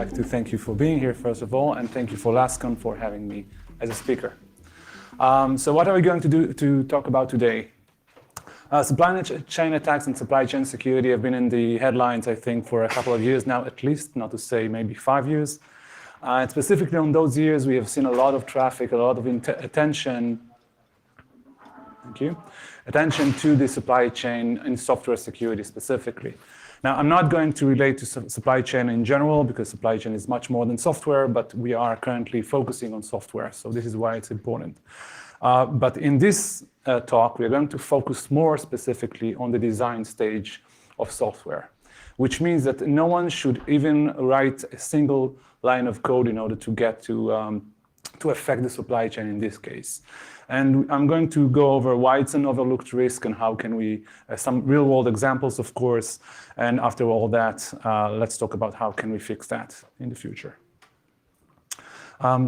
like to thank you for being here, first of all, and thank you for LASCON for having me as a speaker. So what are we going to talk about today? Supply chain attacks and supply chain security have been in the headlines, I think, for a couple of years now, at least, not to say maybe 5 years. And specifically on those years, we have seen a lot of traffic, a lot of attention. Thank you. Attention to the supply chain and software security specifically. Now, I'm not going to relate to supply chain in general because supply chain is much more than software, but we are currently focusing on software, so this is why it's important. But in this talk, we're going to focus more specifically on the design stage of software, which means that no one should even write a single line of code in order to get to affect the supply chain in this case. And I'm going to go over why it's an overlooked risk and how can we, some real world examples, of course. And after all that, let's talk about how can we fix that in the future.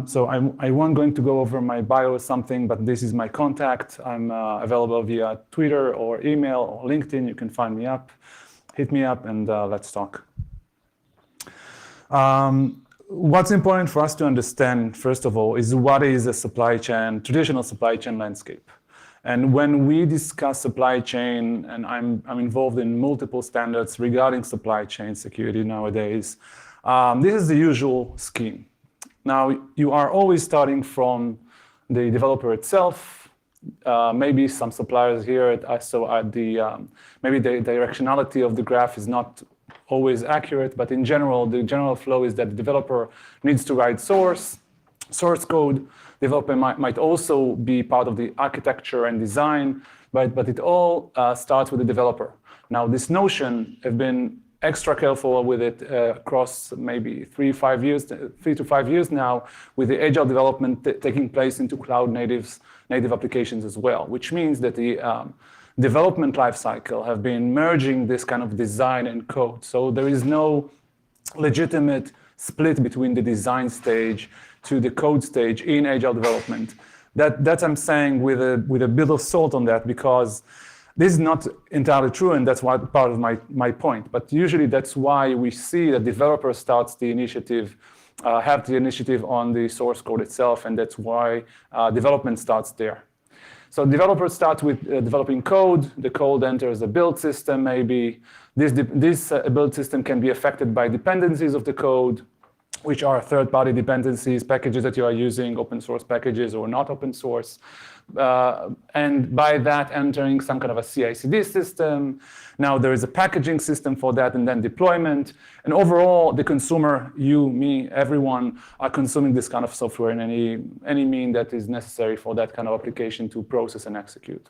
So I won't going to go over my bio or something, but this is my contact. I'm available via Twitter or email or LinkedIn. You can find me up, hit me up, and let's talk. What's important for us to understand, first of all, is what is a supply chain, traditional supply chain landscape. And when we discuss supply chain, and I'm involved in multiple standards regarding supply chain security nowadays, this is the usual scheme. Now, you are always starting from the developer itself. Maybe some suppliers here maybe the directionality of the graph is not always accurate, but in general, the general flow is that the developer needs to write source code. Developer might also be part of the architecture and design, but it all starts with the developer. Now, this notion have been extra careful with it across maybe 3 to 5 years now, with the agile development taking place into cloud native applications as well, which means that the development lifecycle have been merging this kind of design and code. So there is no legitimate split between the design stage to the code stage in agile development. That's I'm saying with a bit of salt on that, because this is not entirely true, and that's part of my point. But usually that's why we see that developer starts the initiative, have the initiative on the source code itself, and that's why development starts there. So developers start with developing code. The code enters a build system, maybe. This build system can be affected by dependencies of the code, which are third-party dependencies, packages that you are using, open source packages or not open source. And by that, entering some kind of a CI/CD system. Now there is a packaging system for that, and then deployment. And overall, the consumer, you, me, everyone, are consuming this kind of software in any mean that is necessary for that kind of application to process and execute.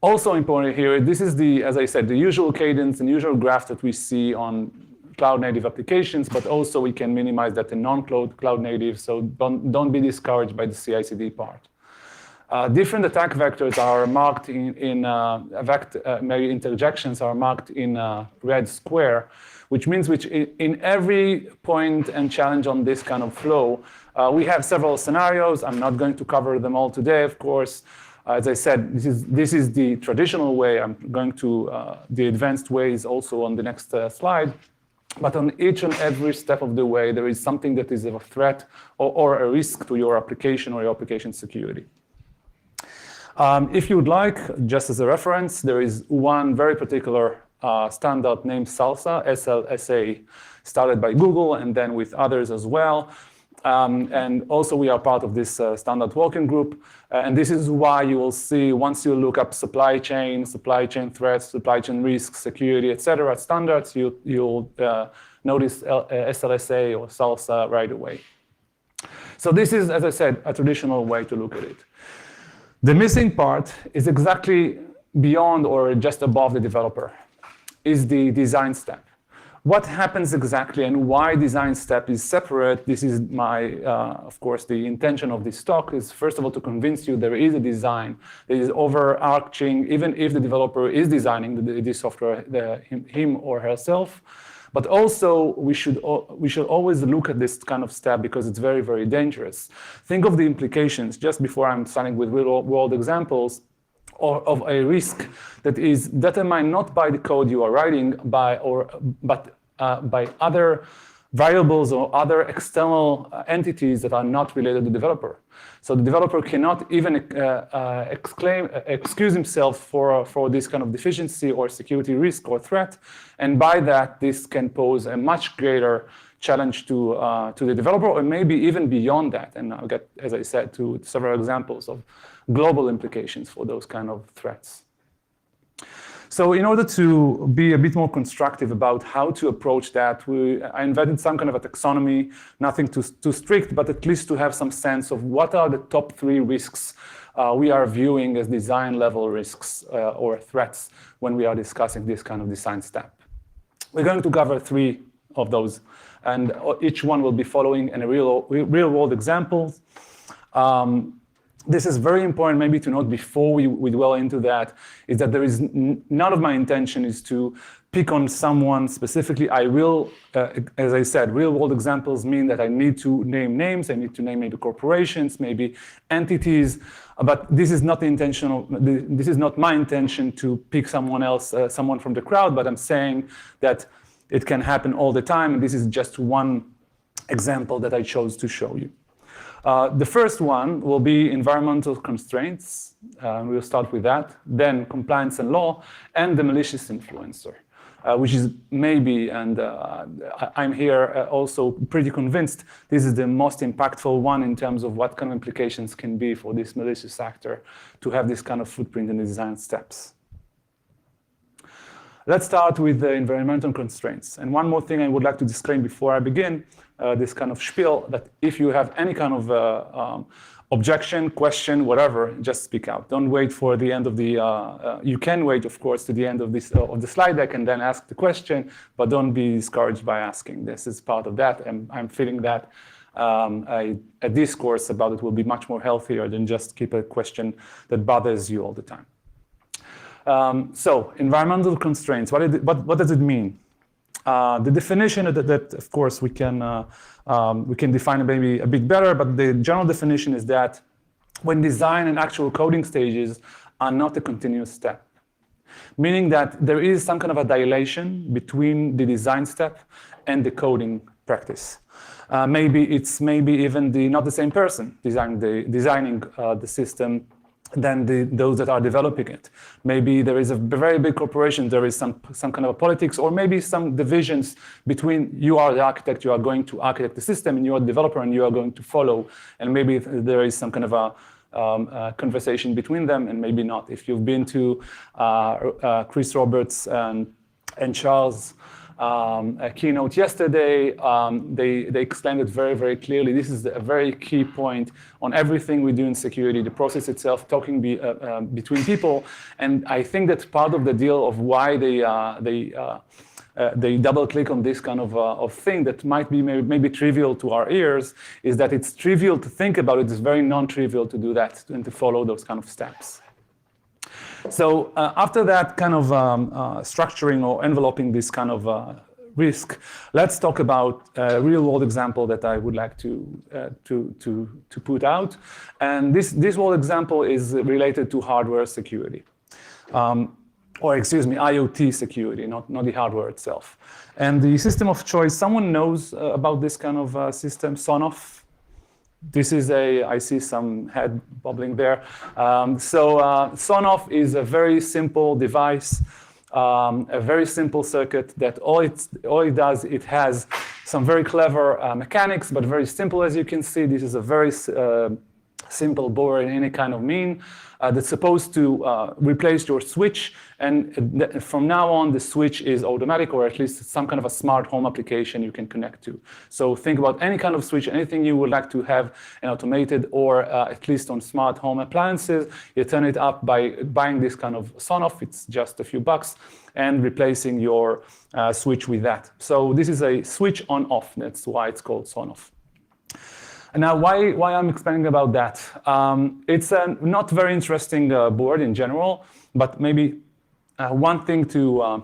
Also important here, this is as I said, the usual cadence and usual graph that we see on cloud native applications, but also we can minimize that in non-cloud native, so don't be discouraged by the CI/CD part. Different attack vectors are marked maybe interjections are marked in red square, which means in every point and challenge on this kind of flow, we have several scenarios. I'm not going to cover them all today, of course. As I said, this is the traditional way. I'm going to the advanced ways also on the next slide. But on each and every step of the way, there is something that is a threat or a risk to your application or your application security. If you would like, just as a reference, there is one very particular standard named SLSA, SLSA, started by Google and then with others as well. And also we are part of this standard working group. And this is why you will see, once you look up supply chain threats, supply chain risks, security, etc. standards, you'll notice SLSA or SLSA right away. So this is, as I said, a traditional way to look at it. The missing part is exactly beyond or just above the developer, is the design step. What happens exactly and why design step is separate, this is of course, the intention of this talk is, first of all, to convince you there is a design that is overarching, even if the developer is designing the software, him or herself. But also, we should always look at this kind of step because it's very, very dangerous. Think of the implications, just before I'm starting with real-world examples, of a risk that is determined not by the code you are writing, but by other variables or other external entities that are not related to the developer. So the developer cannot even excuse himself for this kind of deficiency or security risk or threat. And by that, this can pose a much greater challenge to the developer, or maybe even beyond that. And I'll get, as I said, to several examples of global implications for those kind of threats. So in order to be a bit more constructive about how to approach that, I invented some kind of a taxonomy, nothing too strict, but at least to have some sense of what are the top 3 risks we are viewing as design level risks or threats when we are discussing this kind of design step. We're going to cover 3 of those, and each one will be following in a real world examples. This is very important maybe to note before we dwell into that, is that there is none of my intention is to pick on someone specifically. I will, as I said, real world examples mean that I need to name names, I need to name maybe corporations, maybe entities, but this is not this is not my intention to pick someone else, someone from the crowd, but I'm saying that it can happen all the time, and this is just one example that I chose to show you. The first one will be environmental constraints. We'll start with that. Then compliance and law, and the malicious influencer, which is maybe, and I'm here also pretty convinced, this is the most impactful one in terms of what kind of implications can be for this malicious actor to have this kind of footprint in the design steps. Let's start with the environmental constraints. And one more thing I would like to disclaim before I begin this kind of spiel, that if you have any kind of objection, question, whatever, just speak out. Don't wait for the end of the, you can wait, of course, to the end of this of the slide deck and then ask the question, but don't be discouraged by asking. This is part of that, and I'm feeling that a discourse about it will be much more healthier than just keep a question that bothers you all the time. So environmental constraints, what does it mean? The definition that of course we can define it maybe a bit better, but the general definition is that when design and actual coding stages are not a continuous step, meaning that there is some kind of a dilation between the design step and the coding practice. Maybe it's even not the same person designing the system than those that are developing it. Maybe there is a very big corporation, there is some kind of a politics, or maybe some divisions between you are the architect, you are going to architect the system, and you are the developer and you are going to follow. And maybe there is some kind of a conversation between them, and maybe not. If you've been to Chris Roberts and Charles' a keynote yesterday, they explained it very, very clearly. This is a very key point on everything we do in security, the process itself, talking between people. And I think that's part of the deal of why they double click on this kind of thing that might be maybe trivial to our ears, is that it's trivial to think about it. It's very non-trivial to do that and to follow those kind of steps. So after that kind of structuring or enveloping this kind of risk, let's talk about a real-world example that I would like to put out. And this world example is related to hardware security, or excuse me, IoT security, not the hardware itself. And the system of choice, someone knows about this kind of system, Sonoff? This is I see some head bobbling there. Sonoff is a very simple device, a very simple circuit that all it does, it has some very clever mechanics, but very simple, as you can see. This is a very simple board in any kind of mean that's supposed to replace your switch. And from now on, the switch is automatic, or at least some kind of a smart home application you can connect to. So think about any kind of switch, anything you would like to have an automated or at least on smart home appliances. You turn it up by buying this kind of Sonoff. It's just a few bucks, and replacing your switch with that. So this is a switch on off. That's why it's called Sonoff. And now, why I'm explaining about that? It's a not very interesting board in general, but maybe one thing to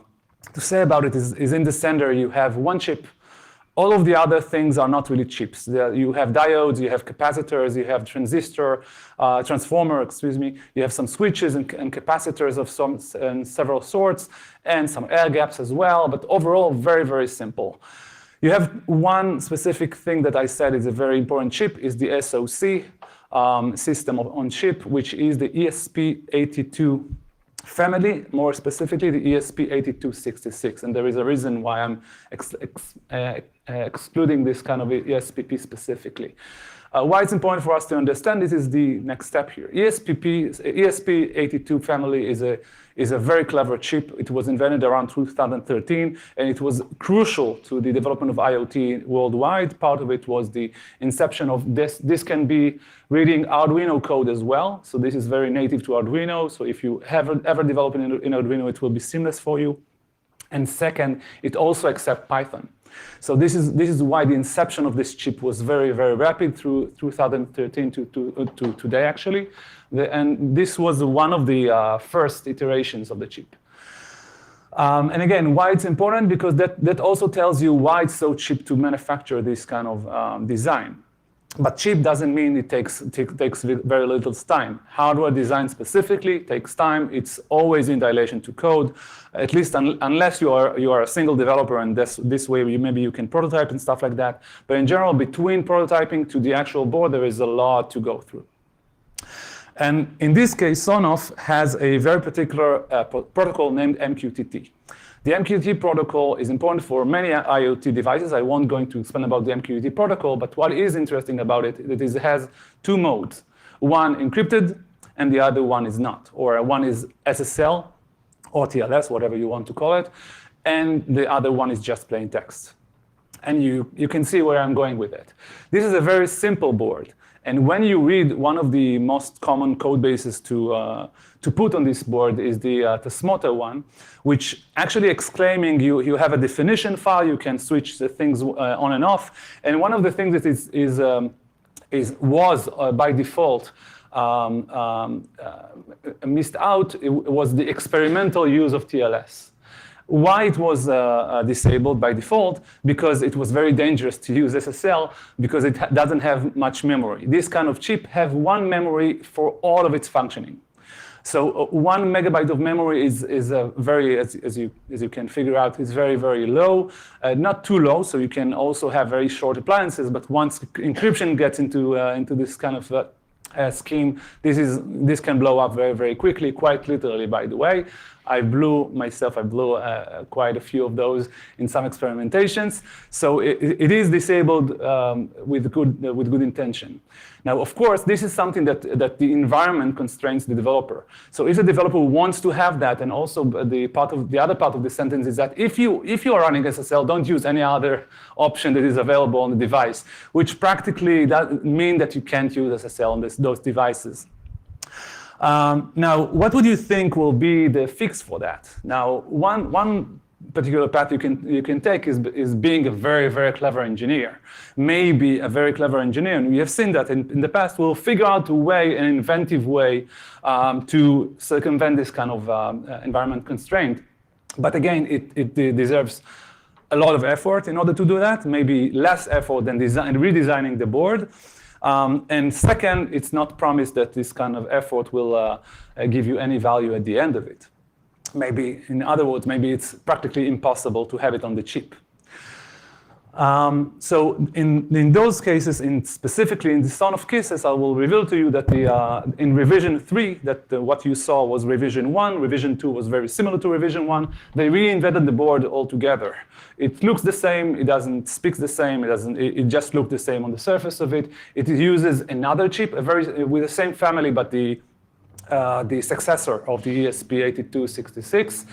say about it is in the center you have one chip. All of the other things are not really chips. You have diodes, you have capacitors, you have transformer, excuse me. You have some switches and capacitors of several sorts, and some air gaps as well. But overall, very, very simple. You have one specific thing that I said is a very important chip, is the SoC system on chip, which is the ESP82 family, more specifically the ESP8266. And there is a reason why I'm excluding this kind of ESPP specifically. Why it's important for us to understand this is the next step here. ESP82 family is a very clever chip. It was invented around 2013, and it was crucial to the development of IoT worldwide. Part of it was the inception of this. This can be reading Arduino code as well. So this is very native to Arduino. So if you ever develop in Arduino, it will be seamless for you. And second, it also accepts Python. So this is why the inception of this chip was very, very rapid through 2013 to today, actually. And this was one of the first iterations of the chip. And again, why it's important? Because that also tells you why it's so cheap to manufacture this kind of design. But cheap doesn't mean it takes very little time. Hardware design specifically takes time. It's always in relation to code, at least unless you are a single developer, and this way maybe you can prototype and stuff like that. But in general, between prototyping to the actual board, there is a lot to go through. And in this case, Sonoff has a very particular protocol named MQTT. The MQTT protocol is important for many IoT devices. I won't go into explain about the MQTT protocol, but what is interesting about it is it has two modes. One encrypted, and the other one is not. Or one is SSL, or TLS, whatever you want to call it, and the other one is just plain text. And you can see where I'm going with it. This is a very simple board. And when you read one of the most common code bases to put on this board is the Tasmota one, which actually exclaiming you have a definition file, you can switch the things on and off. And one of the things that was by default missed out was the experimental use of TLS. Why it was disabled by default? Because it was very dangerous to use SSL because it doesn't have much memory. This kind of chip have one memory for all of its functioning. So 1 megabyte of memory is very, as you can figure out, is very, very low. Not too low, so you can also have very short appliances. But once encryption gets into this kind of scheme, this can blow up very, very quickly, quite literally, by the way. I blew quite a few of those in some experimentations. So it is disabled with good intention. Now, of course, this is something that the environment constrains the developer. So if the developer wants to have that, and also the other part of the sentence is that if you are running SSL, don't use any other option that is available on the device, which practically does mean that you can't use SSL on those devices. Now, what would you think will be the fix for that? Now, one particular path you can take is being a very, very clever engineer. Maybe a very clever engineer, and we have seen that in the past, will figure out a way, an inventive way to circumvent this kind of environment constraint. But again, it deserves a lot of effort in order to do that, maybe less effort than redesigning the board. And second, it's not promised that this kind of effort will give you any value at the end of it. Maybe, in other words, maybe it's practically impossible to have it on the chip. So in those cases, specifically in the Sonoff cases, I will reveal to you that in revision 3, what you saw was revision 1. Revision 2 was very similar to revision 1. They reinvented the board altogether. It looks the same. It doesn't speak the same. It just looks the same on the surface of it. It uses another chip, with the same family, but the successor of the ESP8266,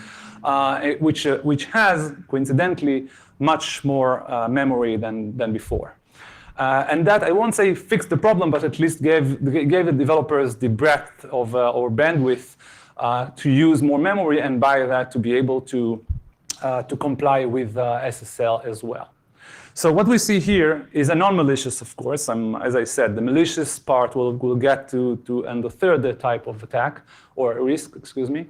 which has coincidentally much more memory than before. And that, I won't say fixed the problem, but at least gave the developers the breadth of or bandwidth to use more memory, and by that to be able to comply with SSL as well. So what we see here is a non-malicious, of course. As I said, the malicious part we'll get to and the third type of attack, or risk, excuse me,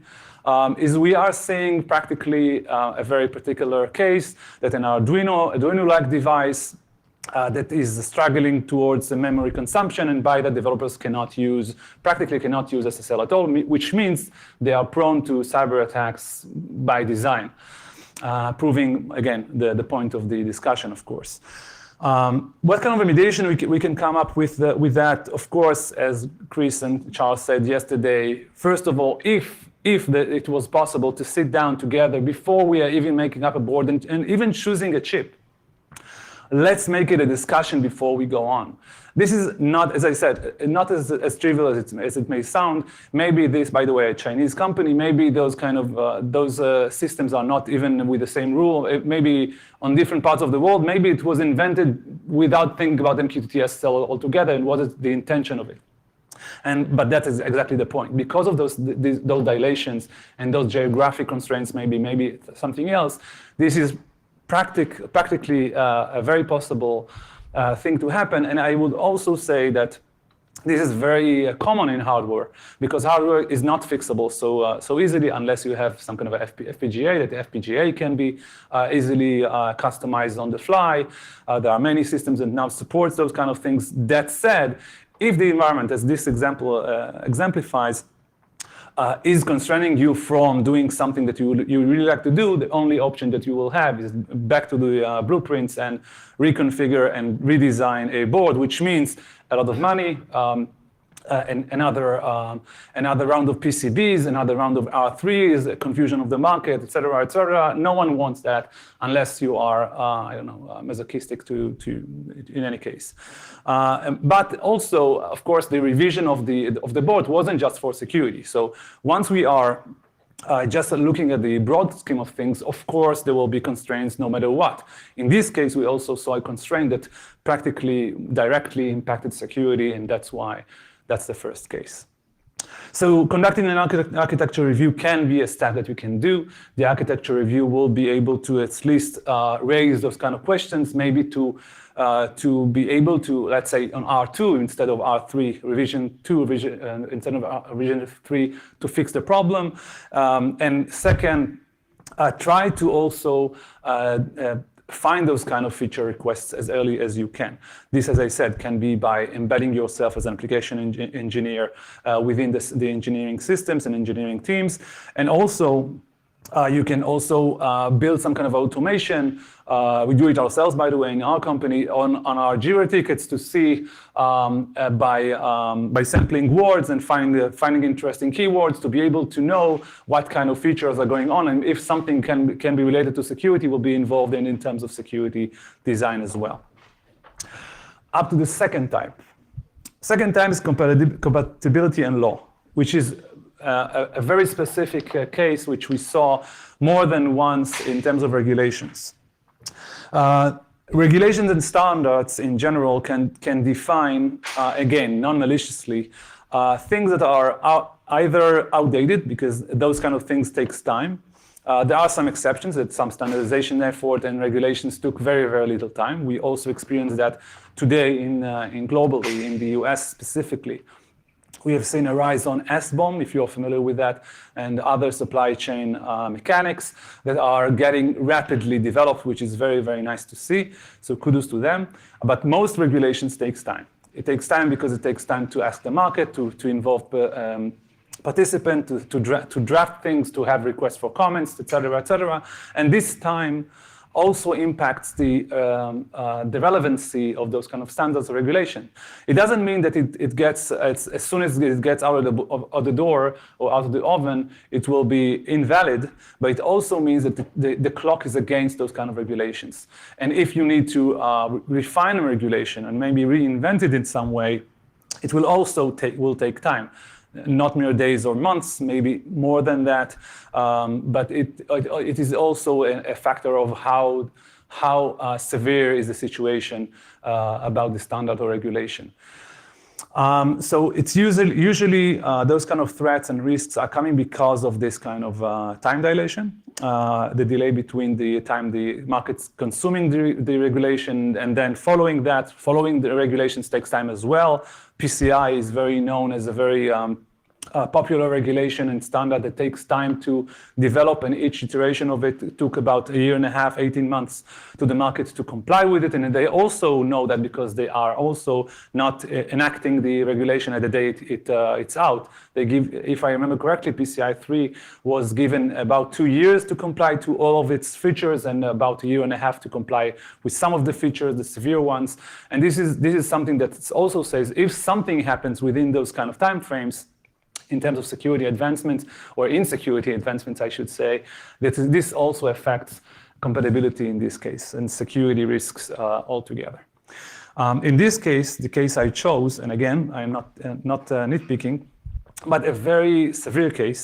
is we are seeing practically a very particular case that an Arduino-like device that is struggling towards the memory consumption, and by that developers practically cannot use SSL at all, which means they are prone to cyber attacks by design. proving, again, the point of the discussion, of course. What kind of remediation we can come up with that? Of course, as Chris and Charles said yesterday, first of all, if it was possible to sit down together before we are even making up a board and even choosing a chip, let's make it a discussion before we go on. This is not, as I said, not as trivial as it may sound. Maybe this, by the way, a Chinese company, maybe those kind of systems are not even with the same rule. Maybe on different parts of the world, maybe it was invented without thinking about MQTT altogether, and what is the intention of it. But that is exactly the point. Because of those dilations and those geographic constraints, maybe something else, this is practically a very possible thing to happen. And I would also say that this is very common in hardware, because hardware is not fixable so easily unless you have some kind of FPGA, that the FPGA can be easily customized on the fly. There are many systems that now supports those kind of things. That said, if the environment, as this example exemplifies, is constraining you from doing something that you really like to do, the only option that you will have is back to the blueprints and reconfigure and redesign a board, which means a lot of money, and another round of PCBs, another round of R3s, confusion of the market, et cetera, et cetera. No one wants that unless you are, I don't know, masochistic to in any case. But also, of course, the revision of the board wasn't just for security. So once we are just looking at the broad scheme of things, of course, there will be constraints no matter what. In this case, we also saw a constraint that practically directly impacted security, and that's why that's the first case. So conducting an architecture review can be a step that you can do. The architecture review will be able to at least raise those kind of questions, maybe to be able to, let's say, on R2 instead of R3, revision 2 instead of revision 3 to fix the problem. And second, try to also find those kind of feature requests as early as you can. This, as I said, can be by embedding yourself as an application engineer within the engineering systems and engineering teams. And also, you can also build some kind of automation. We do it ourselves, by the way, in our company on our Jira tickets to see by sampling words and finding interesting keywords to be able to know what kind of features are going on, and if something can be related to security, will be involved in terms of security design as well. Up to the second type. Second type is compatibility and law, which is a very specific case which we saw more than once in terms of regulations. Regulations and standards in general can define, again, non-maliciously, things that are either outdated, because those kind of things takes time. There are some exceptions that some standardization effort and regulations took very, very little time. We also experience that today in globally, in the US specifically. We have seen a rise on SBOM, if you're familiar with that, and other supply chain mechanics that are getting rapidly developed, which is very, very nice to see. So kudos to them. But most regulations takes time. It takes time because it takes time to ask the market, to involve participants, to draft things, to have requests for comments, et cetera, et cetera. And this time also impacts the relevancy of those kind of standards or regulation. It doesn't mean that it gets, as soon as it gets out of the door or out of the oven, it will be invalid, but it also means that the clock is against those kind of regulations. And if you need to refine a regulation and maybe reinvent it in some way, it will also take time. Not mere days or months, maybe more than that, but it is also a factor of how severe is the situation about the standard or regulation. So it's usually those kind of threats and risks are coming because of this kind of time dilation, the delay between the time the market's consuming the regulation and then following the regulations takes time as well. PCI is very known as a very popular regulation and standard that takes time to develop, and each iteration of it took about a year and a half, 18 months to the market to comply with it. And they also know that because they are also not enacting the regulation at the day it's out. They give, if I remember correctly, PCI 3 was given about 2 years to comply to all of its features and about a year and a half to comply with some of the features, the severe ones. And this is something that also says if something happens within those kind of timeframes, in terms of security advancements, or insecurity advancements, I should say, that this also affects compatibility in this case, and security risks altogether. In this case, the case I chose, and again, I'm not nitpicking, but a very severe case,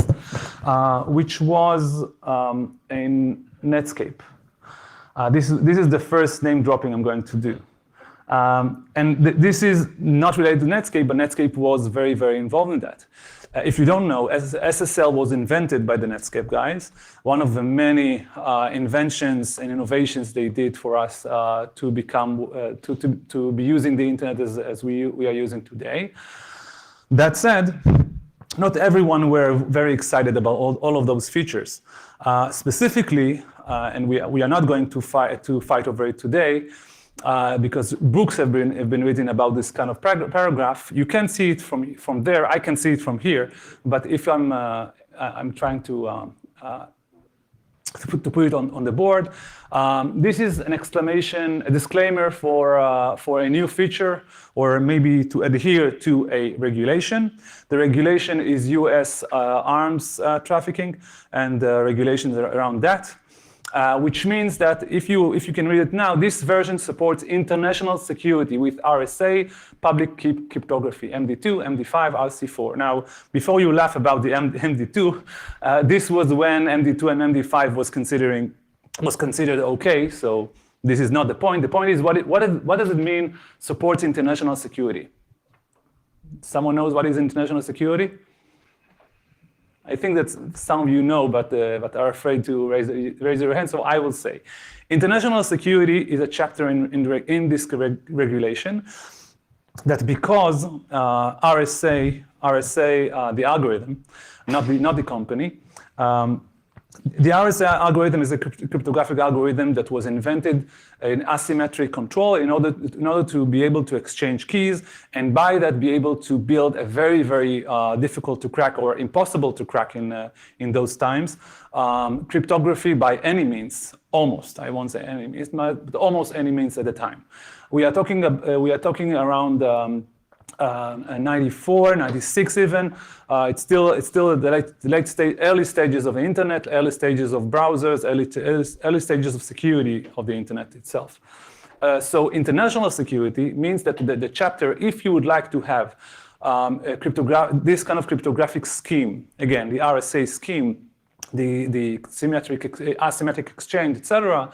which was in Netscape. This is the first name dropping I'm going to do. This is not related to Netscape, but Netscape was very, very involved in that. If you don't know, SSL was invented by the Netscape guys. One of the many inventions and innovations they did for us to become to be using the internet as we are using today. That said, not everyone were very excited about all of those features. Specifically, and we are not going to fight over it today, because books have been written about this kind of paragraph. You can see it from there. I can see it from here. But if I'm trying to put it on the board, this is an exclamation, a disclaimer for a new feature, or maybe to adhere to a regulation. The regulation is U.S. arms trafficking and regulations around that. Which means that if you can read it now, this version supports international security with RSA, public cryptography, MD2, MD5, RC4. Now, before you laugh about the MD2, this was when MD2 and MD5 was considered okay. So this is not the point. The point is what does it mean? Supports international security. Someone knows what is international security? I think that some of you know, but are afraid to raise your hand, so I will say. International security is a chapter in this regulation that because RSA, the algorithm, not the company, the RSA algorithm is a cryptographic algorithm that was invented in asymmetric control in order to be able to exchange keys, and by that be able to build a very, very difficult to crack or impossible to crack in those times cryptography by any means, almost. I won't say any means, but almost any means at the time. We are talking around 94, 96 even. It's still the early stages of the internet, early stages of browsers, early stages of security of the internet itself. So international security means that the chapter, if you would like to have this kind of cryptographic scheme, again, the RSA scheme, the asymmetric exchange, etc.,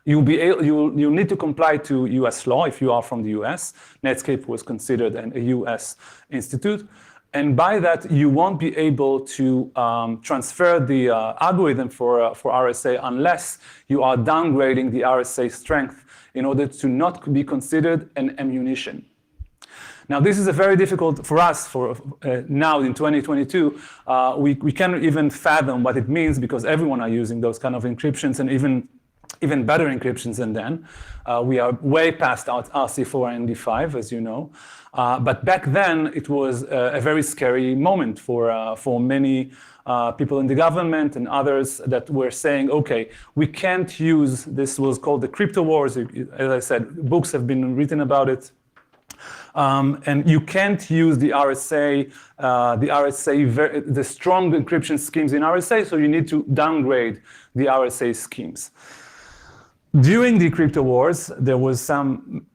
you'll need to comply to US law if you are from the US. Netscape was considered a US institute. And by that, you won't be able to transfer the algorithm for RSA unless you are downgrading the RSA strength in order to not be considered an ammunition. Now, this is a very difficult for us now in 2022. We cannot even fathom what it means because everyone are using those kind of encryptions and even better encryptions than then. We are way past RC4 and MD5, as you know. But back then, it was a very scary moment for many people in the government and others that were saying, okay, we can't use, this was called the crypto wars. As I said, books have been written about it. And you can't use the RSA, the strong encryption schemes in RSA, so you need to downgrade the RSA schemes. During the crypto wars, there was some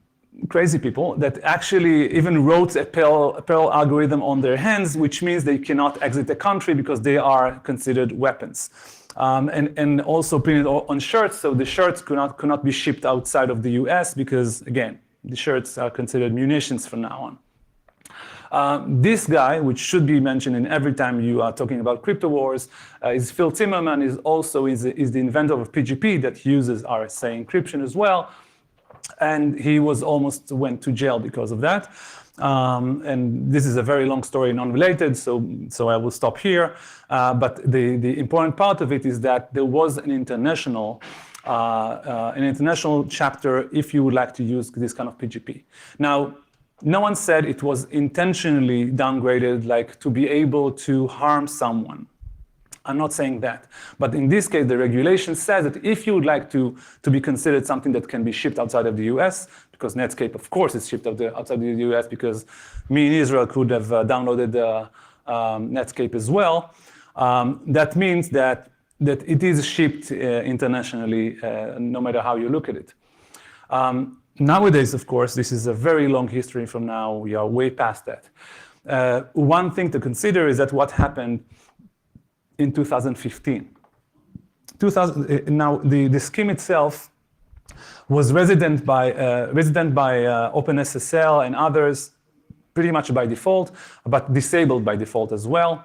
crazy people that actually even wrote a Perl algorithm on their hands, which means they cannot exit the country because they are considered weapons. And also printed on shirts, so the shirts could not be shipped outside of the US because, again, the shirts are considered munitions from now on. This guy, which should be mentioned in every time you are talking about crypto wars, is Phil Timmerman, is the inventor of PGP that uses RSA encryption as well. And he almost went to jail because of that. And this is a very long story, non-related, so I will stop here. But the important part of it is that there was an international chapter if you would like to use this kind of PGP. Now, no one said it was intentionally downgraded, like to be able to harm someone. I'm not saying that. But in this case, the regulation says that if you would like to be considered something that can be shipped outside of the US, because Netscape, of course, is shipped outside the US, because me in Israel could have downloaded Netscape as well. That means that it is shipped internationally, no matter how you look at it. Nowadays, of course, this is a very long history from now. We are way past that. One thing to consider is that what happened in 2015. Now, the scheme itself was resident by OpenSSL and others pretty much by default, but disabled by default as well.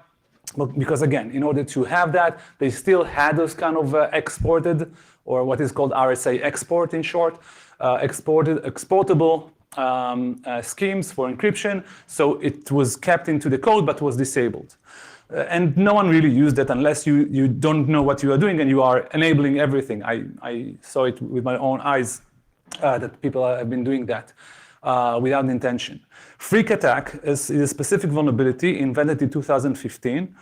Because again, in order to have that, they still had those kind of exported, or what is called RSA export in short, exportable schemes for encryption. So it was kept into the code, but was disabled. And no one really used it unless you don't know what you are doing and you are enabling everything. I saw it with my own eyes that people have been doing that without intention. Freak attack is a specific vulnerability invented in 2015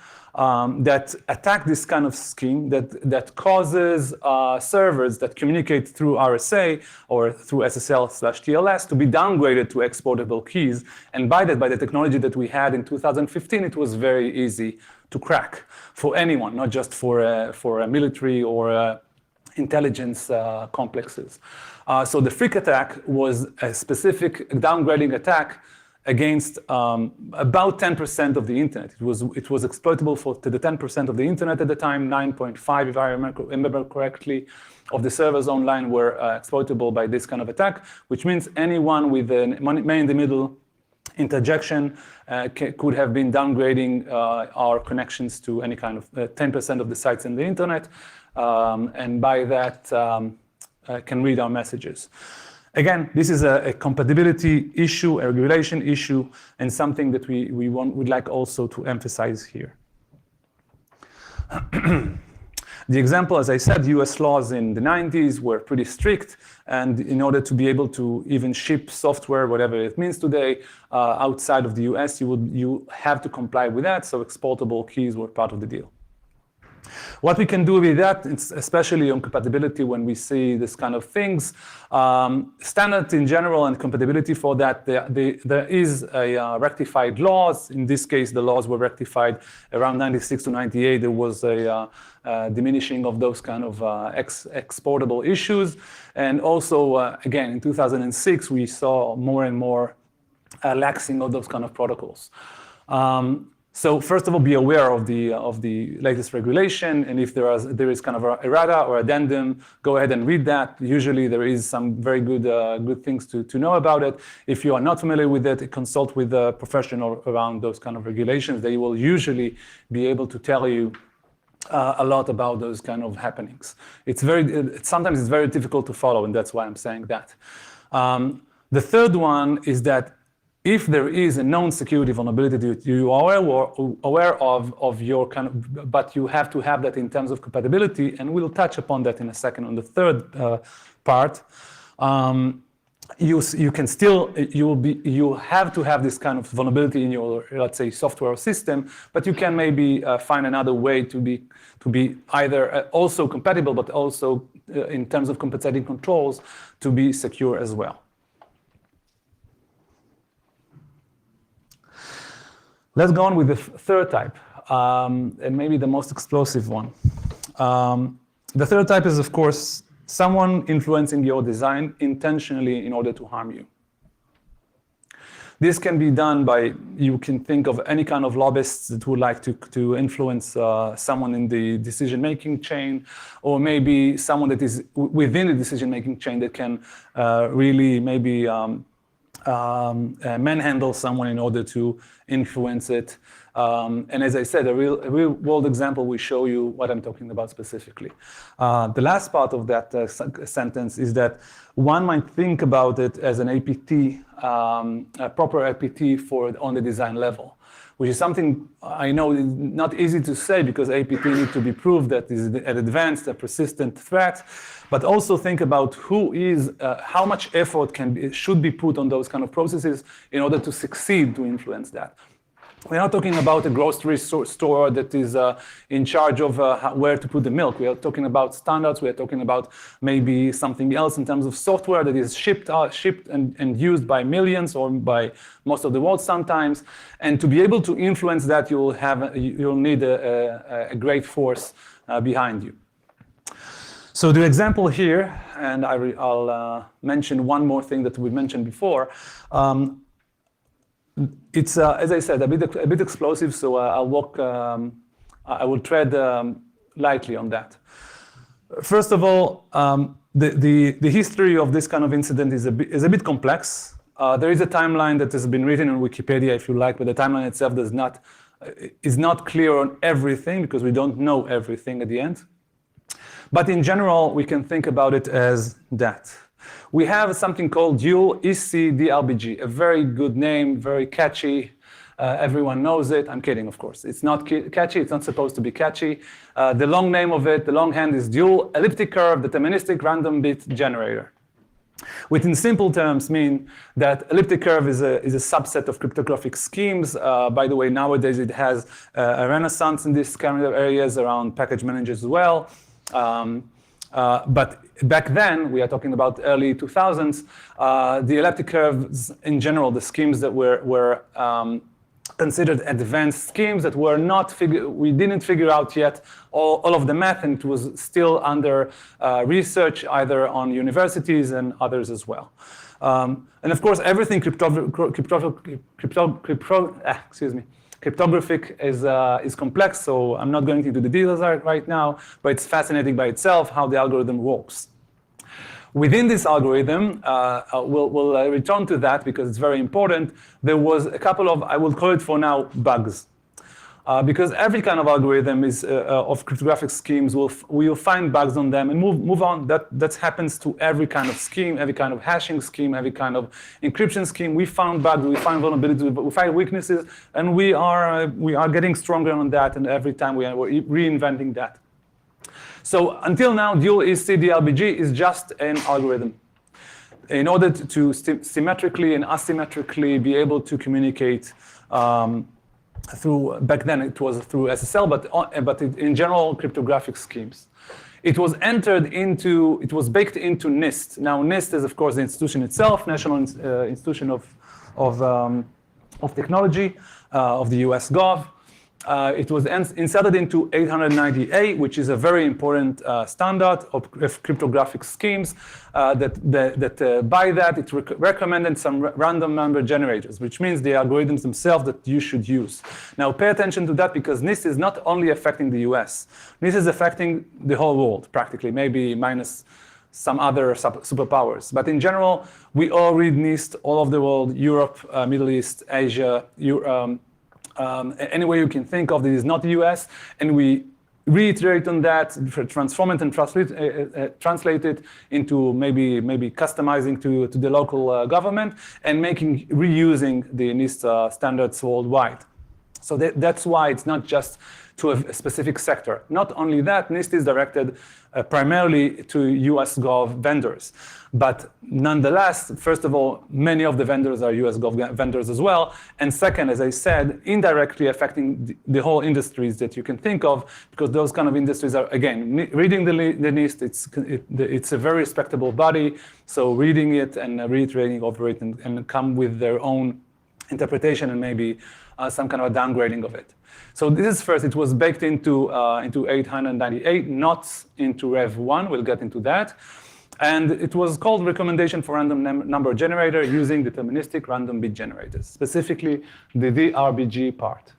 that attack this kind of scheme that causes servers that communicate through RSA or through SSL/TLS to be downgraded to exportable keys. And by the technology that we had in 2015, it was very easy to crack for anyone, not just for a military or intelligence complexes. So the freak attack was a specific downgrading attack against about 10% of the internet. It was exploitable to the 10% of the internet at the time. 9.5, if I remember correctly, of the servers online were exploitable by this kind of attack, which means anyone with a man-in-the-middle interjection could have been downgrading our connections to any kind of 10% of the sites in the internet, and by that can read our messages. Again, this is a compatibility issue, a regulation issue, and something that would like also to emphasize here. The example, as I said, US laws in the 90s were pretty strict, and in order to be able to even ship software, whatever it means today, outside of the US, you have to comply with that, so exportable keys were part of the deal. What we can do with that, especially on compatibility when we see this kind of things, standards in general and compatibility for that, there is a rectified laws. In this case, the laws were rectified around 96 to 98. There was a diminishing of those kind of exportable issues. And also, again, in 2006, we saw more and more laxing of those kind of protocols. So first of all, be aware of the latest regulation, and if there is kind of a errata or addendum, go ahead and read that. Usually there is some very good things to know about it. If you are not familiar with it, consult with a professional around those kind of regulations. They will usually be able to tell you a lot about those kind of happenings. Sometimes it's very difficult to follow, and that's why I'm saying that. The third one is that if there is a known security vulnerability that you are aware of your kind of, but you have to have that in terms of compatibility, and we'll touch upon that in a second on the third part. You have to have this kind of vulnerability in your, let's say, software system, but you can maybe find another way to be either also compatible, but also in terms of compensating controls to be secure as well. Let's go on with the third type, and maybe the most explosive one. The third type is, of course, someone influencing your design intentionally in order to harm you. This can be done by, you can think of any kind of lobbyists that would like to influence someone in the decision-making chain, or maybe someone that is within the decision-making chain that can really maybe manhandle someone in order to influence it. And as I said, a real world example will show you what I'm talking about specifically. The last part of that sentence is that one might think about it as an APT, a proper APT on the design level, which is something I know is not easy to say because APT need to be proved that is an advanced, a persistent threat, but also think about how much effort should be put on those kind of processes in order to succeed to influence that. We're not talking about a grocery store that is in charge of where to put the milk. We are talking about standards. We are talking about maybe something else in terms of software that is shipped and used by millions or by most of the world sometimes. And to be able to influence that, you'll need a great force behind you. So the example here, and I'll mention one more thing that we mentioned before. It's, as I said, a bit explosive, so I will tread lightly on that. First of all, the history of this kind of incident is a bit complex. There is a timeline that has been written on Wikipedia, if you like, but the timeline itself is not clear on everything because we don't know everything at the end. But in general, we can think about it as that. We have something called dual EC-DRBG, a very good name, very catchy. Everyone knows it. I'm kidding, of course. It's not catchy. It's not supposed to be catchy. The long name of it, the long hand is dual elliptic curve deterministic random bit generator, which in simple terms mean that elliptic curve is a subset of cryptographic schemes. By the way, nowadays it has a renaissance in these kind of areas around package managers as well. But back then, we are talking about early 2000s, the elliptic curves in general, the schemes that were considered advanced schemes that were we didn't figure out yet all of the math, and it was still under research either on universities and others as well. And of course, everything cryptographic is complex, so I'm not going into the details right now, but it's fascinating by itself how the algorithm works. Within this algorithm, we'll return to that because it's very important. There was a couple of, I will call it for now, bugs. Because every kind of algorithm of cryptographic schemes, we'll find bugs on them and move on. That happens to every kind of scheme, every kind of hashing scheme, every kind of encryption scheme. We found bugs, we find vulnerabilities, we find weaknesses, and we are getting stronger on that, and every time we're reinventing that. So until now, dual EC-DRBG is just an algorithm. In order to symmetrically and asymmetrically be able to communicate back then it was through SSL, but in general cryptographic schemes. It was baked into NIST. Now NIST is of course the institution itself, National Institution of Technology of the US Gov. It was inserted into 890A, which is a very important standard of cryptographic schemes by that it recommended some random number generators, which means the algorithms themselves that you should use. Now pay attention to that because NIST is not only affecting the US. NIST is affecting the whole world practically, maybe minus some other superpowers. But in general, we all read NIST all over the world, Europe, Middle East, Asia, any way you can think of that is not the US, and we reiterate on that, transform it and translate it into maybe customizing to the local government and reusing the NIST standards worldwide. So that's why it's not just to a specific sector. Not only that, NIST is directed primarily to US Gov vendors. But nonetheless, first of all, many of the vendors are US Gov vendors as well. And second, as I said, indirectly affecting the whole industries that you can think of, because those kind of industries are, again, reading the NIST, it's a very respectable body. So reading it and reiterating over it and come with their own interpretation and maybe some kind of a downgrading of it. So this is first, it was baked into 898, not into Rev 1, we'll get into that. And it was called Recommendation for Random Number Generator using deterministic random bit generators, specifically the DRBG part.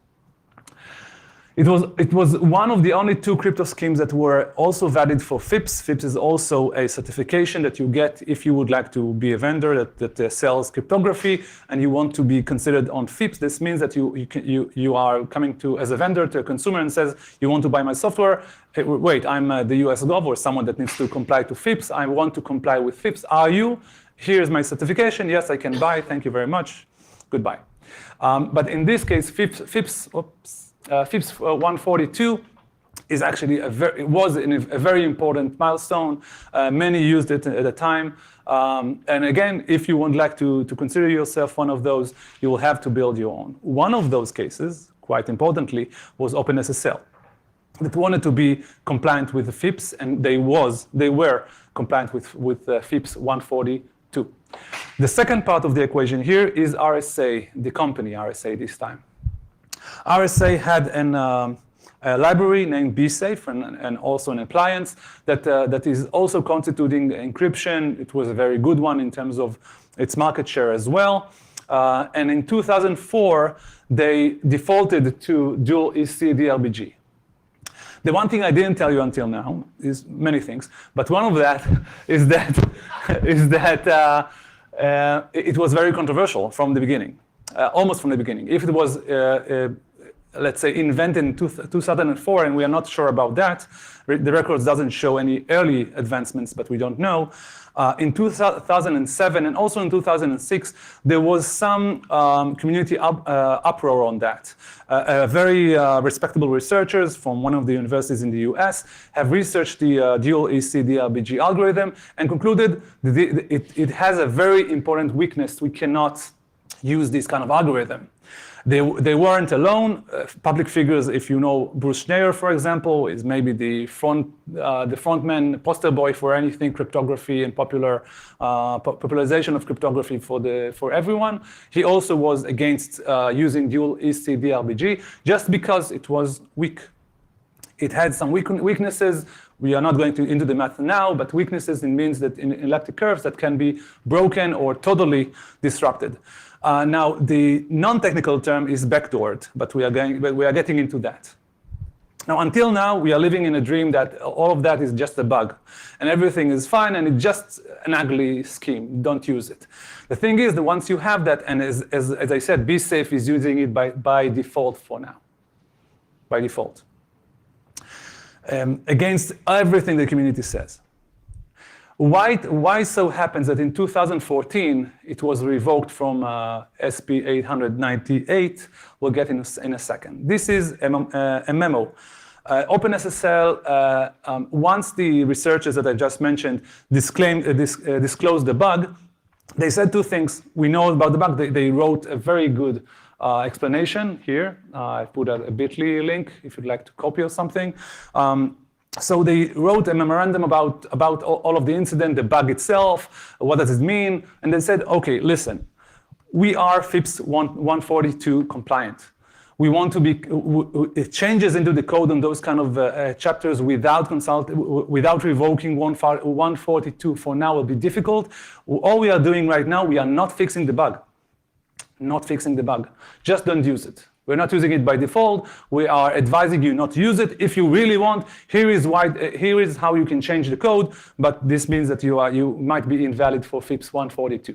It was one of the only two crypto schemes that were also valid for FIPS. FIPS is also a certification that you get if you would like to be a vendor that sells cryptography and you want to be considered on FIPS. This means that you are coming to as a vendor to a consumer and says, you want to buy my software. Wait, I'm the US Gov or someone that needs to comply to FIPS. I want to comply with FIPS. Are you? Here's my certification. Yes, I can buy. Thank you very much. Goodbye. But in this case, FIPS 142 is actually was a very important milestone. Many used it at the time. And again, if you would like to consider yourself one of those, you will have to build your own. One of those cases, quite importantly, was OpenSSL. That wanted to be compliant with the FIPS, and they were compliant with FIPS 142. The second part of the equation here is RSA, the company RSA this time. RSA had a library named BSafe and also an appliance that is also constituting encryption. It was a very good one in terms of its market share as well. And in 2004, they defaulted to dual EC DLBG. The one thing I didn't tell you until now is many things, but one of that is that it was very controversial from the beginning. Almost from the beginning. If it was, let's say, invented in 2004, and we are not sure about that, the records doesn't show any early advancements, but we don't know. In 2007 and also in 2006, there was some community uproar on that. Very respectable researchers from one of the universities in the US have researched the dual EC DLBG algorithm and concluded that it has a very important weakness. We cannot use this kind of algorithm. They weren't alone. Public figures, if you know Bruce Schneier, for example, is maybe the frontman, poster boy for anything cryptography and popularization of cryptography for everyone. He also was against using dual EC DLBG just because it was weak. It had some weaknesses. We are not going into the math now, but weaknesses, it means that in elliptic curves that can be broken or totally disrupted. Now, the non-technical term is backdoored, but we are getting into that. Now, until now, we are living in a dream that all of that is just a bug, and everything is fine, and it's just an ugly scheme. Don't use it. The thing is that once you have that, and as I said, BSafe is using it by default for now, by default, against everything the community says. Why so happens that in 2014 it was revoked from SP 898? We'll get in a second. This is a memo. OpenSSL, once the researchers that I just mentioned disclosed the bug, they said two things. We know about the bug. They wrote a very good explanation here. I put a bit.ly link if you'd like to copy or something. So they wrote a memorandum about all of the incident, the bug itself, what does it mean, and they said, okay, listen, we are FIPS 142 compliant. We want to be, changes into the code on those kind of chapters without revoking 142 for now will be difficult. All we are doing right now, we are not fixing the bug. Not fixing the bug. Just don't use it. We're not using it by default. We are advising you not to use it. If you really want, here is how you can change the code, but this means that you might be invalid for FIPS 142.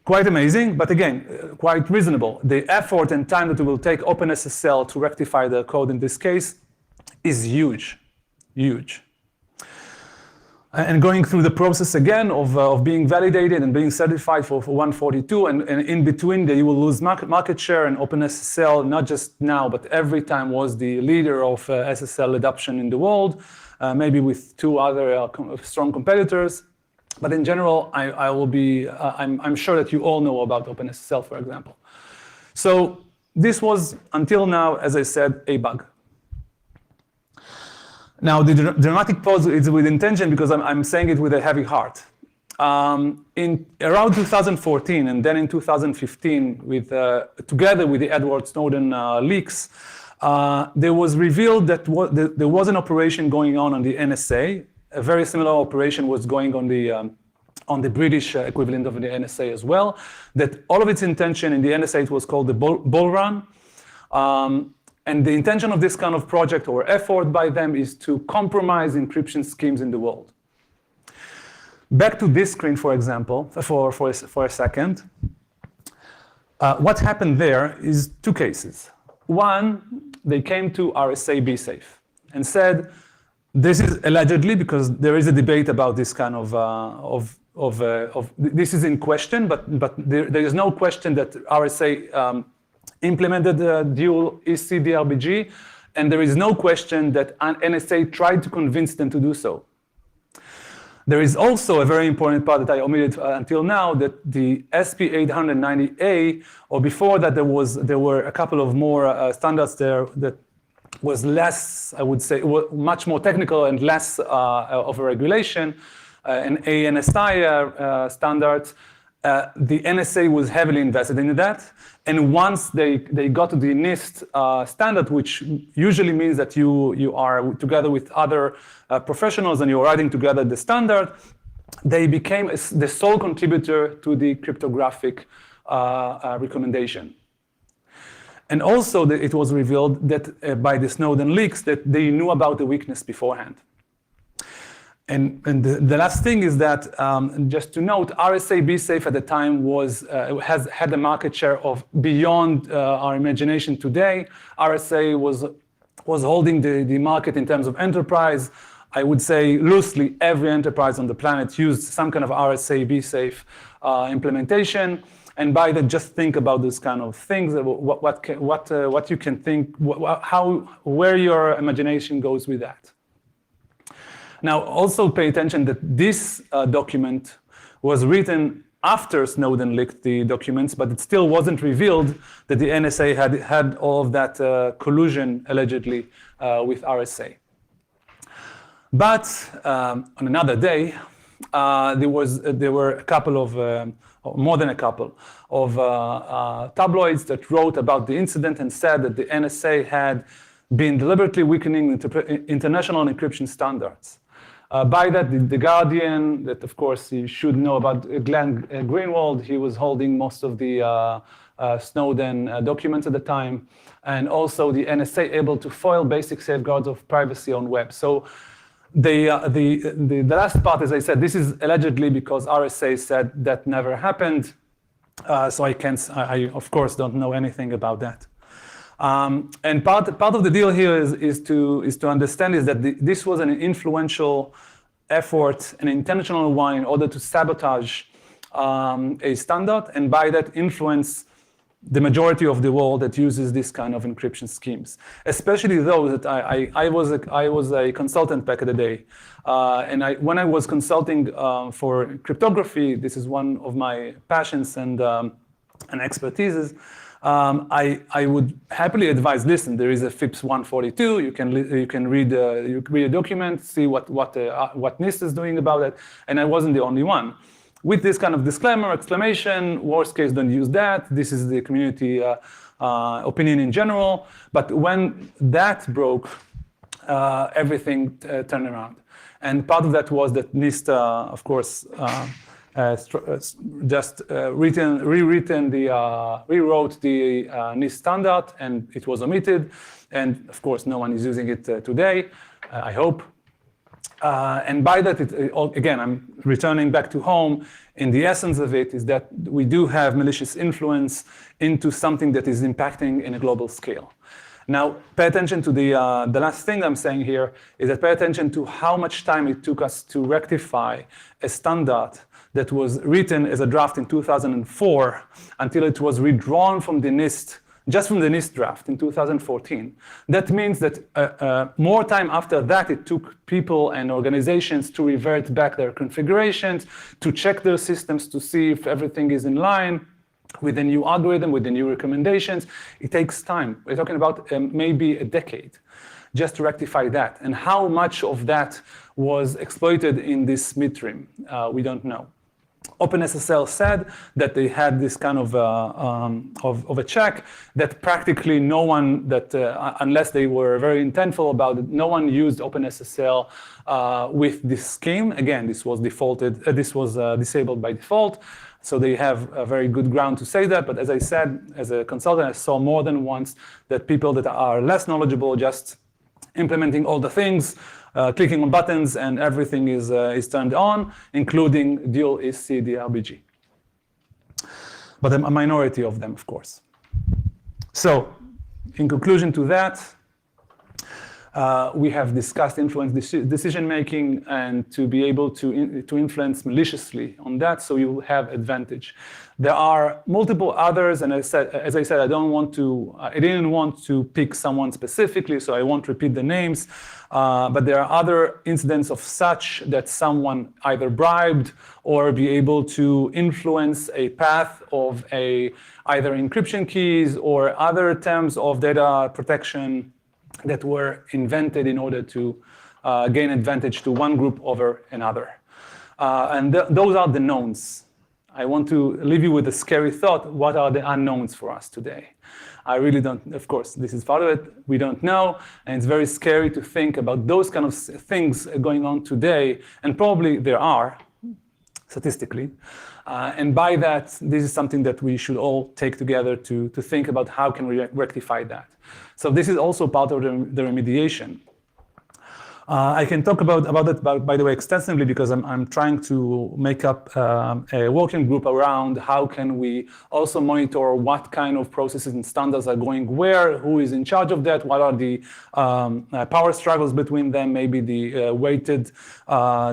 Quite amazing, but again, quite reasonable. The effort and time that it will take OpenSSL to rectify the code in this case is huge, huge. And going through the process again of being validated and being certified for 142, and in between you will lose market share, and OpenSSL, not just now, but every time was the leader of SSL adoption in the world, maybe with two other strong competitors. But in general, I'm sure that you all know about OpenSSL, for example. So this was, until now, as I said, a bug. Now, the dramatic pause is with intention because I'm saying it with a heavy heart. In around 2014 and then in 2015, together with the Edward Snowden leaks, there was revealed that there was an operation going on the NSA. A very similar operation was going on the British equivalent of the NSA as well. That all of its intention in the NSA, it was called the Bull Run. And the intention of this kind of project or effort by them is to compromise encryption schemes in the world. Back to this screen, for example, for a second. What happened there is two cases. One, they came to RSA Be Safe and said, this is allegedly, because there is a debate about this kind of this is in question, but there is no question that RSA implemented dual ECDRBG, and there is no question that NSA tried to convince them to do so. There is also a very important part that I omitted until now, that the SP890A, or before that there were a couple of more standards there that was less, I would say, much more technical and less of a regulation, and ANSI standards. The NSA was heavily invested in that. And once they got to the NIST standard, which usually means that you are together with other professionals and you're writing together the standard, they became the sole contributor to the cryptographic recommendation. And also it was revealed that by the Snowden leaks that they knew about the weakness beforehand. And the last thing is that, just to note, RSA Be Safe at the time has had a market share of beyond our imagination today. RSA was holding the market in terms of enterprise. I would say loosely every enterprise on the planet used some kind of RSA Be Safe implementation. And by that, just think about these kind of things. What you can think, where your imagination goes with that. Now, also pay attention that this document was written after Snowden leaked the documents, but it still wasn't revealed that the NSA had all of that collusion, allegedly, with RSA. But on another day, there were a couple of, more than a couple, of tabloids that wrote about the incident and said that the NSA had been deliberately weakening international encryption standards. By that, the Guardian, that of course you should know about Glenn Greenwald, he was holding most of the Snowden documents at the time, and also the NSA able to foil basic safeguards of privacy on web. So the last part, as I said, this is allegedly because RSA said that never happened. So I of course don't know anything about that. And part of the deal here is to understand is that this was an influential effort, an intentional one, in order to sabotage a standard, and by that influence the majority of the world that uses this kind of encryption schemes. Especially those that I was a consultant back in the day, and when I was consulting for cryptography, this is one of my passions and expertises. I would happily advise, listen, there is a FIPS 142, you can read a document, see what NIST is doing about it, and I wasn't the only one. With this kind of disclaimer, exclamation, worst case, don't use that, this is the community opinion in general, but when that broke, everything turned around. And part of that was that NIST, of course, just rewrote the NIST standard, and it was omitted. And of course, no one is using it today, I hope. And by that, again, I'm returning back to home. In the essence of it is that we do have malicious influence into something that is impacting in a global scale. Now, pay attention to the last thing I'm saying here is that pay attention to how much time it took us to rectify a standard that was written as a draft in 2004 until it was redrawn from the NIST, just from the NIST draft in 2014. That means that more time after that, it took people and organizations to revert back their configurations, to check their systems to see if everything is in line with the new algorithm, with the new recommendations. It takes time. We're talking about maybe a decade just to rectify that. And how much of that was exploited in this midterm, we don't know. OpenSSL said that they had this kind of a check that practically no one, that unless they were very intentful about it, no one used OpenSSL with this scheme. Again, this was defaulted. This was disabled by default. So they have a very good ground to say that. But as I said, as a consultant, I saw more than once that people that are less knowledgeable just implementing all the things, clicking on buttons, and everything is turned on, including dual EC DRBG. But a minority of them, of course. So, in conclusion to that, we have discussed influence decision making and to be able to influence maliciously on that, so you have advantage. There are multiple others, and as I said, I didn't want to pick someone specifically, so I won't repeat the names. But there are other incidents of such that someone either bribed or be able to influence a path of either encryption keys or other terms of data protection that were invented in order to gain advantage to one group over another. And those are the knowns. I want to leave you with a scary thought. What are the unknowns for us today? I really don't, of course, this is part of it. We don't know, and it's very scary to think about those kind of things going on today, and probably there are, statistically. And by that, this is something that we should all take together to think about how can we rectify that. So this is also part of the remediation. I can talk about it, by the way, extensively, because I'm trying to make up a working group around how can we also monitor what kind of processes and standards are going where, who is in charge of that, what are the power struggles between them, maybe the weighted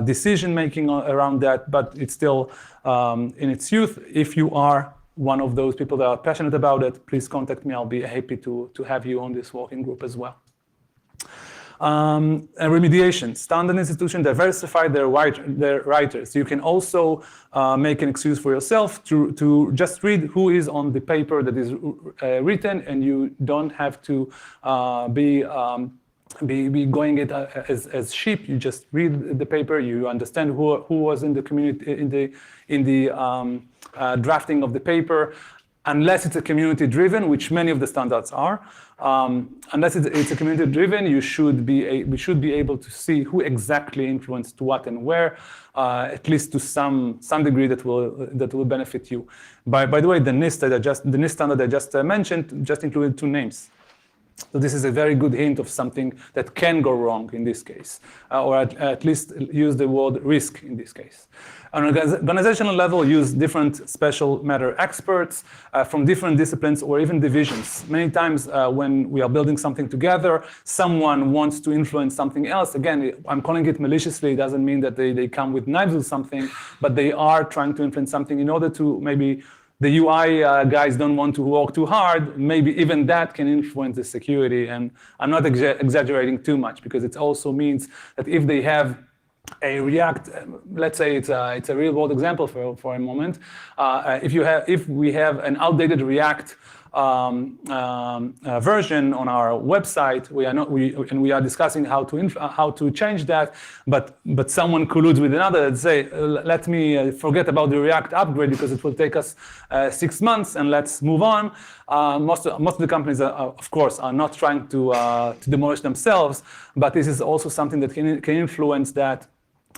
decision-making around that, but it's still in its youth. If you are one of those people that are passionate about it, please contact me. I'll be happy to have you on this working group as well. And remediation. Standard institution diversify their writers. You can also make an excuse for yourself to just read who is on the paper that is written, and you don't have to be going it as sheep. You just read the paper. You understand who was in the community in the drafting of the paper, unless it's a community-driven, which many of the standards are. Unless it's a community-driven, we should be able to see who exactly influenced what and where, at least to some degree that will benefit you. By the way, the NIST standard I just mentioned just included 2 names. So this is a very good hint of something that can go wrong in this case, or at least use the word risk in this case. On an organizational level, use different special matter experts from different disciplines or even divisions. Many times when we are building something together, someone wants to influence something else. Again, I'm calling it maliciously. It doesn't mean that they come with knives or something, but they are trying to influence something in order to maybe the UI guys don't want to work too hard. Maybe even that can influence the security. And I'm not exaggerating too much, because it also means that if they have a React, let's say it's a real world example for a moment. If we have an outdated React version on our website, we are discussing how to change that, but someone colludes with another and say, let me forget about the React upgrade because it will take us 6 months and let's move on. Most of the companies, of course, are not trying to demolish themselves, but this is also something that can influence that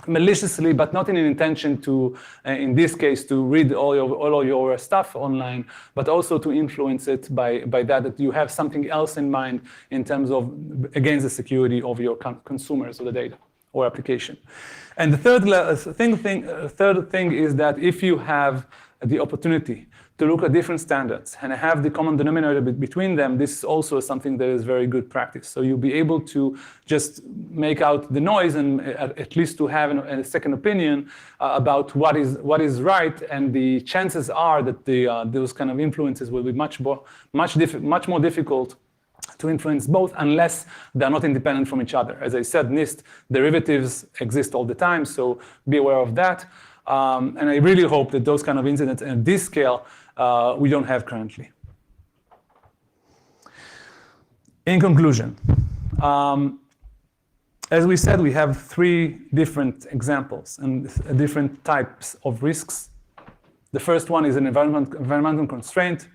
maliciously, but not in an intention to, in this case, to read all of your stuff online, but also to influence it by that you have something else in mind in terms of against the security of your consumers of the data or application. And the third thing is that if you have the opportunity to look at different standards and have the common denominator between them, this is also something that is very good practice. So you'll be able to just make out the noise and at least to have a second opinion about what is right, and the chances are that those kind of influences will be much more difficult to influence both, unless they're not independent from each other. As I said, NIST derivatives exist all the time, so be aware of that. And I really hope that those kind of incidents at this scale we don't have currently. In conclusion, as we said, we have 3 different examples and different types of risks. The first one is an environmental constraint,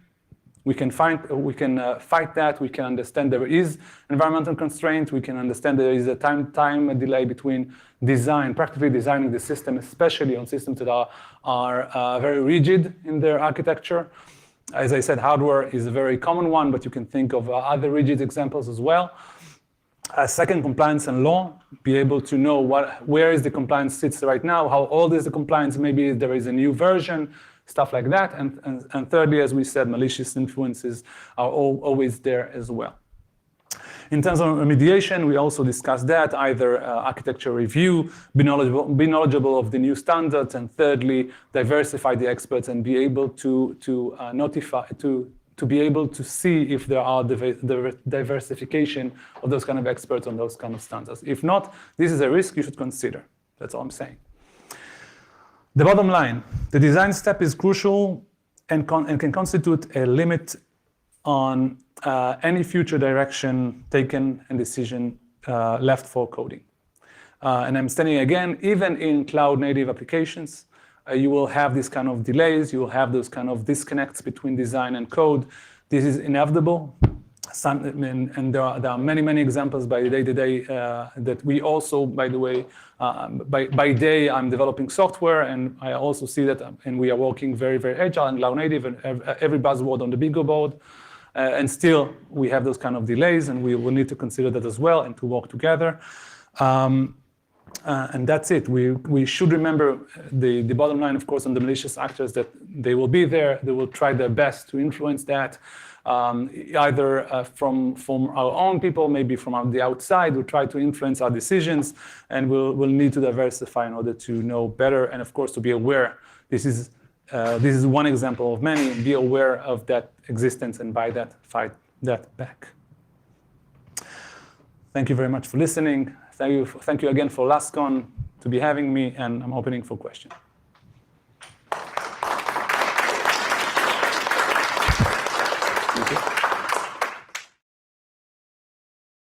We can fight that. We can understand there is environmental constraint. We can understand there is a time delay between practically designing the system, especially on systems that are very rigid in their architecture. As I said, hardware is a very common one, but you can think of other rigid examples as well. Second, compliance and law. Be able to know where is the compliance sits right now, how old is the compliance, maybe there is a new version, stuff like that. And thirdly, as we said, malicious influences are always there as well. In terms of remediation, we also discussed that, either architecture review, be knowledgeable of the new standards, and thirdly, diversify the experts and be able to be able to see if there are diversification of those kind of experts on those kind of standards. If not, this is a risk you should consider. That's all I'm saying. The bottom line, the design step is crucial and can constitute a limit on any future direction taken and decision left for coding. And I'm stating again, even in cloud-native applications, you will have these kind of delays, you will have those kind of disconnects between design and code. This is inevitable. And there are many examples by day-to-day that we also, by the way, by day I'm developing software, and I also see that, and we are working very agile and cloud-native, and every buzzword on the bingo board. And still, we have those kind of delays, and we will need to consider that as well and to work together. And that's it. We should remember the bottom line, of course, on the malicious actors, that they will be there. They will try their best to influence that, either from our own people, maybe from the outside, who try to influence our decisions, and we'll need to diversify in order to know better, and of course to be aware. This is one example of many. Be aware of that existence, and by that, fight that back. Thank you very much for listening. Thank you again for LASCON to be having me, and I'm opening for questions.